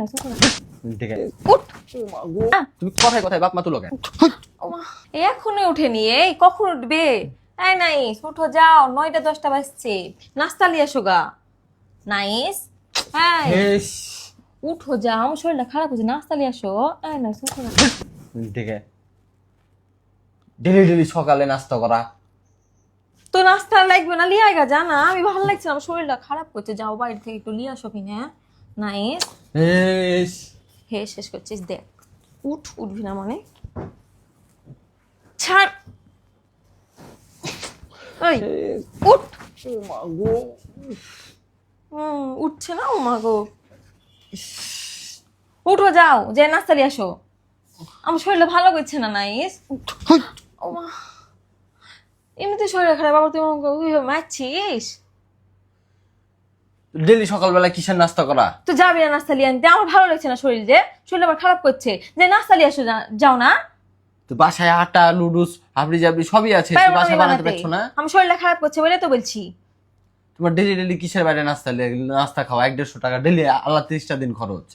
না ছোট না। ঠিক আছে উঠ। তুমি কথায় কথায় বাপ মা তুলো কেন? এখনই উঠেনি, এই কখন উঠবে? এই নাইস, উঠো যাও, 9টা 10টা বাজছে, নাস্তা লিয়ে এসো গা। নাইস, এই হেস উঠো যাও, আমার শরীরটা খারাপ হচ্ছে, নাস্তা লিয়ে আসো। এই নাইস, উঠো না। ঠিক আছে ডেলি ডেলি সকালে নাস্তা করা। তো নাস্তা লাগবে না, লিয়ে আয়গা, জানা আমি ভালো লাগছে না, আমার শরীরটা খারাপ করছে, যাও বাইরে থেকে একটু লিয়ে আসো কিনে। নাইস, হেস হে শেষ করছিস, দেখ উঠবি না মানে ছাড়। এই উঠ। উঠছে না, ও মা গো। উঠো যাও, যে নাস্তা নিয়ে আসো, আমার শরীরটা ভালো করছে না। নাইস, ও মা, এমনিতে শরীর খারাপ, আবার তুই ওইভাবে মারছিস। ডেলি সকালবেলা কিসের নাস্তা করা? তো যাবি না নাস্তা লিয়ে আনতে? আমার ভালো লাগছে না শরীর, যে শরীর আমার খারাপ করছে, যে নাস্তা লিয়ে আসো, যাও না। তো বাসায় আটা লুডুস হাবড়ি জাবড়ি সবই আছে, পারবো তুমি না বাসায় আমি বানাতে বানাতে। পারছো না? আমার শরীরটা খারাপ করছে বলে তো বলছি। তোমার ডেলি ডেলি কিসের বাইরে নাস্তা খাওয়া 150 টাকা ডেলি, আল্লাহ 30টা দিন খরচ।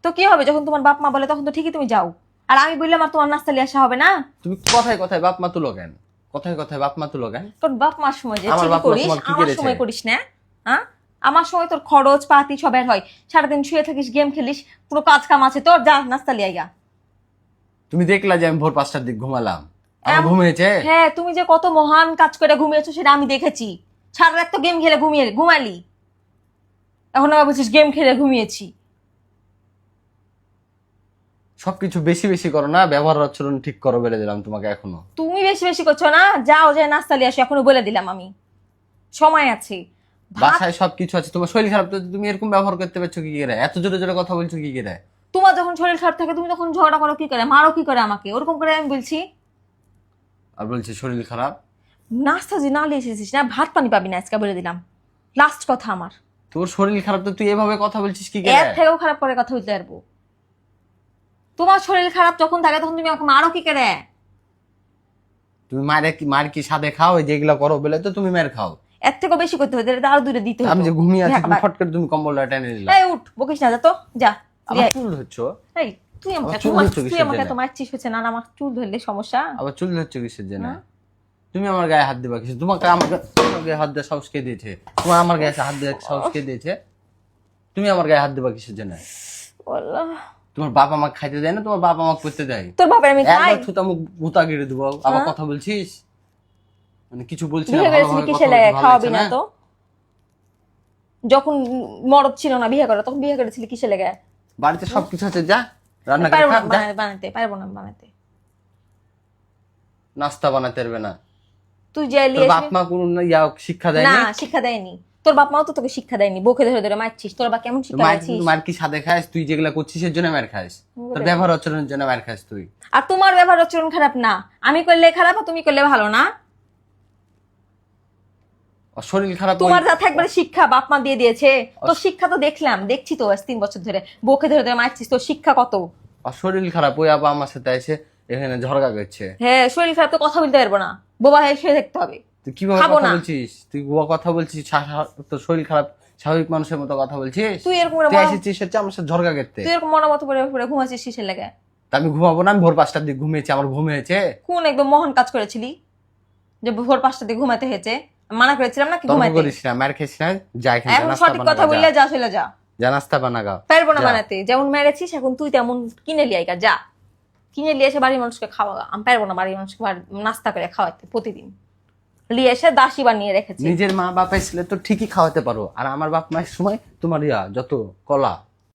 তো কি হবে, যখন তোমার বাপ মা বলে তখন তো ঠিকই তুমি যাও, আর আমি বললাম আর তোমার নাস্তা লিয়ে আসা হবে না? তুমি কথায় কথায় বাপ মা তুলো কেন? কথায় কথায় বাপ মা তুলো কেন? তোর বাপ মার সময় যে আমার ঠিকই বাপ মার করিস, সময় কি আমার করেছে? সময় করিস না। হ্যাঁ, আমার সময় তোর খরচ পাতি সব বের হয়, সারাদিন শুয়ে থাকিস, গেম খেলিস, পুরো কাজ কাম আছে তোর, যা নাস্তা লিয়ে আইগা। তুমি দেখলা যে আমি ভোর 5টার দিক ঘুমালাম, আমার ঘুমিয়েছে? হ্যাঁ, তুমি যে কত মহান কাজ করে ঘুমিয়েছো সেটা আমি দেখেছি। সারা রাত তো গেম খেলে ঘুমালি, এখন আবার বলছিস গেম খেলে ঘুমিয়েছি। সবকিছু বেশি বেশি করো না, ব্যবহার আচরণ ঠিক করো বলে দিলাম তোমাকে এখনো। তুমি বেশি বেশি করছো না, যাও যে নাস্তা লিয়ে আসো, এখনো বলে দিলাম আমি, সময় আছে। বাসায় সবকিছু আছে, তোমার শরীর খারাপ তো তুমি এরকম ব্যবহার করতে পারছো কি করে? এত জোরে জোরে কথা বলছো কি করে? তোমার যখন শরীর খারাপ থাকে তুমি তখন ঝগড়া করো কি করে, মারো কি করে আমাকে, ওরকম করে আমি বলছি। আর বলছে শরীর খারাপ। নাস্তা যে না লিয়ে এসেছিস না, ভাত পানি পাবি না আজকে, বলে দিলাম, লাস্ট কথা আমার। তোর শরীর খারাপ তো তুই এভাবে কথা বলছিস কি করে? এর থেকেও খারাপ করে কথা বলতে পারবো। তোমার শরীর খারাপ যখন থাকে তখন তুমি আমাকে মারো কি করে? তুমি মার কি সাদে খাও, ওই যেগুলো করো বলে তো তুমি মার খাও। এর থেকেও বেশি করতে হতো, এটা আরো দূরে দিতে হতো। আমি যে ঘুমিয়ে আছি, দেখ, তুমি ফট করে তুমি কম্বলটা টেনে নিলা। এই উঠ, বকিস না, যা তো, যা। আবার চুল ধরছো? এই তুই আমাকে আমার চুল ধরছো তুই কিসের আমাকে জন্য? এত মারছিস হচ্ছে না, আমার চুল ধরলে সমস্যা। আবার চুল ধরছো কিসের জন্য? হ্যাঁ? তুমি আমার গায়ে হাত দিবা কিসের? তোমার গায়ে হাত দেওয়ার সাহস কে দিয়েছে? তোমার আমার গায়ে হাত দেওয়ার সাহস কে দিয়েছে? তুমি আমার গায়ে হাত দিবা কিসের জন্য? আল্লাহ, তোমার বাপ আমাকে খাইতে দেয় না, তোমার বাপ আমাকে করতে দেয়? তোর বাপের আমি খাই? একবার থুতা মুখ গুতা গিরে দেবো, আবার কথা বলছিস, মানে কিছু বলছি না, বিয়ে করেছিলি ভালোভাবে কিসে কথা লাগে, বলতে ভালো খাওয়াবি লাগছে না না? তো? যখন মরদ ছিল না বিয়ে করা, তখন বিয়ে করেছিলি কিসে লেগে? বাড়িতে সবকিছু আছে, যা রান্না করে পারবো খা, না যা। বানাতে, পারবো না বানাতে। নাস্তা বানাতে পারবে না? তুই যে তোর লিয়ে বাপ মা কোন শিক্ষা দেয় না, না? শিক্ষা দেয়নি, তোর বাপ মাও তো তোকে শিক্ষা দেয়নি, বকে ধরে ধরে মারছিস, তোর বা কেমন শিক্ষা দিয়েছিস? মার কি সাদে খাস? তুই যেগুলা করছিস এর জন্য মার খাস, তোর ব্যবহার আচরণের জন্য মার খাস তুই। আর তোমার ব্যবহার আচরণ খারাপ না, আমি করলে খারাপ আর তুমি করলে ভালো না। আর শরীর খারাপ তোমার যা থাকবে শিক্ষা বাপ মা দিয়ে দিয়েছে, তোর শিক্ষা তো দেখছি তো আজ 3 বছর ধরে বকে ধরে ধরে মারছিস, তোর শিক্ষা কত? আর শরীর খারাপ ওই আবার আমার সাথে এসে এখানে ঝগড়া করছে। হ্যাঁ, শরীর খারাপ তো কথা বলতে পারবো না, বোবা হয়ে শুয়ে থাকতে হবে। তুই কিভাবে খাবো কথা না। বলছিস? তুই কথা বলছিস, তোর শরীর খারাপ, স্বাভাবিক মানুষের মতো কথা বলছিস? তুই এরকম তুই এসেছিস হচ্ছে আমার সাথে ঝগড়া করতে। তুই এরকম মনে মতো পরে ঘুমাচ্ছিস কিসের লেগে? তা আমি ঘুমাবো না? আমি ভোর 5টার দিকে ঘুমিয়েছি, আমার ঘুম হয়েছে? কোন একদম মহান কাজ করেছিলি যে ভোর 5টার দিকে ঘুমাতে হয়েছে? মানা করেছিলাম না কি তর্ক ঘুমাতে? করিস না, মার খাইস না, যা এখানে এখন নাস্তা সঠিক বানা কথা বললে যা, চলে যা। যা নাস্তা বানা গা। পারবো না যা। বানাতে, যেমন মেরেছিস এখন তুই তেমন কিনে লিয়াইগা, যা কিনে লিয়ে এসে বাড়ির মানুষকে খাওয়া। আমি পারবো না বাড়ির মানুষকে নাস্তা করে খাওয়াতে প্রতিদিন, লিয়ে এসে দাসী বানিয়ে রেখেছি। নিজের মা বাপ ছিল তো ঠিকই খাওয়াতে পারো, আর আমার বাপ মায়ের সময় তোমার যত কলা